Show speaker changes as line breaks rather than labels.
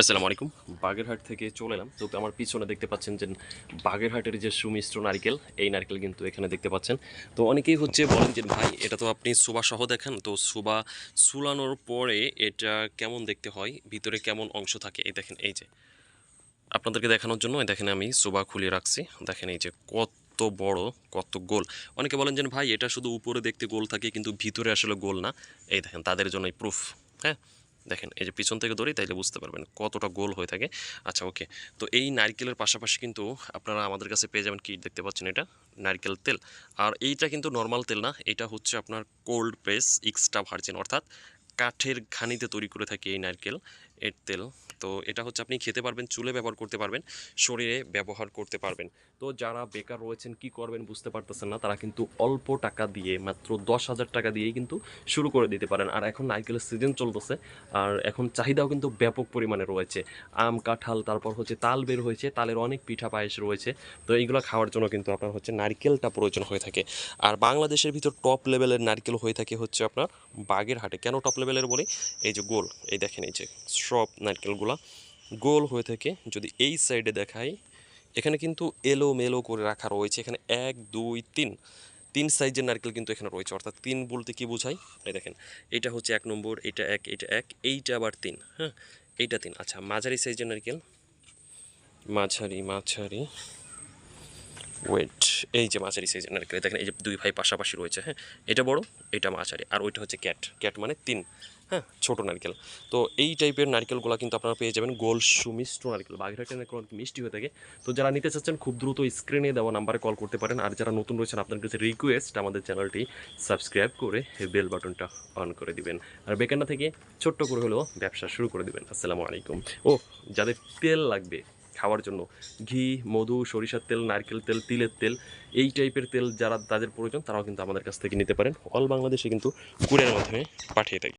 আসসালামু আলাইকুম। বাগেরহাট থেকে চলে এলাম। তো আমার পিছনে দেখতে পাচ্ছেন যে বাগেরহাটের যে সুমিষ্ট নারকেল, এই নারকেল কিন্তু এখানে দেখতে পাচ্ছেন। তো অনেকেই বলেন যে ভাই এটা তো আপনি সুবা সহ দেখান, তো সুবা সুলানোর পরে এটা কেমন দেখতে হয়, ভিতরে কেমন অংশ থাকে। এই দেখেন, এই যে আপনাদেরকে দেখানোর জন্য এই দেখেন আমি সুবা খুলে রাখছি। দেখেন এই যে কত বড়, কত গোল। অনেকে বলেন যে ভাই এটা শুধু উপরে দেখতে গোল থাকে কিন্তু ভিতরে আসলে গোল না। এই দেখেন তাদের জন্যই প্রুফ। হ্যাঁ, দেখেন এই যে পিছন থেকে ধরি তাইলে বুঝতে পারবেন কতটা গোল হয়ে থাকে। আচ্ছা, ওকে। তো এই নারকেলের পাশাপাশি কিন্তু আপনারা আমাদের কাছে পেয়ে যাবেন, কি দেখতে পাচ্ছেন, এটা নারকেল তেল। আর এইটা কিন্তু নর্মাল তেল না, এটা হচ্ছে আপনার কোল্ড প্রেস এক্সট্রা ভার্জিন, অর্থাৎ কাঠের ঘানিতে তৈরি করে থাকে এই নারকেল এর তেল। তো এটা হচ্ছে আপনি খেতে পারবেন, চুলে ব্যবহার করতে পারবেন, শরীরে ব্যবহার করতে পারবেন। তো যারা বেকার রয়েছেন, কি করবেন বুঝতে পারতেছেন না, তারা কিন্তু অল্প টাকা দিয়ে, মাত্র 10,000 টাকা দিয়েই কিন্তু শুরু করে দিতে পারেন। আর এখন নারকেলের সিজন চলতেছে, আর এখন চাহিদাও কিন্তু ব্যাপক পরিমাণে রয়েছে। আম, কাঁঠাল, তারপর হচ্ছে তাল বের হয়েছে, তালের অনেক পিঠা পায়েস রয়েছে। তো এইগুলো খাওয়ার জন্য কিন্তু আপনার হচ্ছে নারকেলটা প্রয়োজন হয়ে থাকে। আর বাংলাদেশের ভিতর টপ লেভেলের নারকেল হয়ে থাকে হচ্ছে আপনার বাগেরহাটে। কেন টপ লেভেলের বলি, এই যে গোল, এই দেখেন এই যে সব নারকেলগুলা গোল হয়ে থাকে। যদি এই সাইডে দেখাই, এখানে কিন্তু এলো মেলো করে রাখা রয়েছে। এখানে 1 2 3 সাইজের নারকেল কিন্তু এখানে রয়েছে। অর্থাৎ 3 বলতে কি বোঝায়, এই দেখেন এটা হচ্ছে 1 নম্বর, এটা 1, এটা 1, এইটা আবার 3। হ্যাঁ, এইটা 3। আচ্ছা, মাঝারি সাইজের নারকেল, মাঝারি মাঝারি ওয়েট, এই যে মাঝারি সাইজের নারকেল, দেখেন এই যে 2 ভাই পাশাপাশি রয়েছে। হ্যাঁ, এটা বড়, এটা মাঝারি, আর ওইটা হচ্ছে ক্যাট। ক্যাট মানে 3। হ্যাঁ, ছোটো নারকেল। তো এই টাইপের নারকেলগুলো কিন্তু আপনারা পেয়ে যাবেন গোল সুমিষ্ট নারকেল। বাগেরহাটের নারকেল অনেক মিষ্টি হয়ে থাকে। তো যারা নিতে চাচ্ছেন খুব দ্রুত স্ক্রিনে দেওয়া নাম্বারে কল করতে পারেন। আর যারা নতুন রয়েছেন, আপনার কাছে রিকোয়েস্ট আমাদের চ্যানেলটি সাবস্ক্রাইব করে বেল বাটনটা অন করে দিবেন। আর বেকান্না থেকে ছোট্ট করে হলেও ব্যবসা শুরু করে দিবেন। আসসালামু আলাইকুম। ও, যাদের তেল লাগবে খাওয়ার জন্য, ঘি, মধু, সরিষার তেল, নারকেল তেল, তিলের তেল, এই টাইপের তেল যারা তাদের প্রয়োজন, তারাও কিন্তু আমাদের কাছ থেকে নিতে পারেন। অল বাংলাদেশে কিন্তু কুরিয়ারের মাধ্যমে পাঠিয়ে থাকি।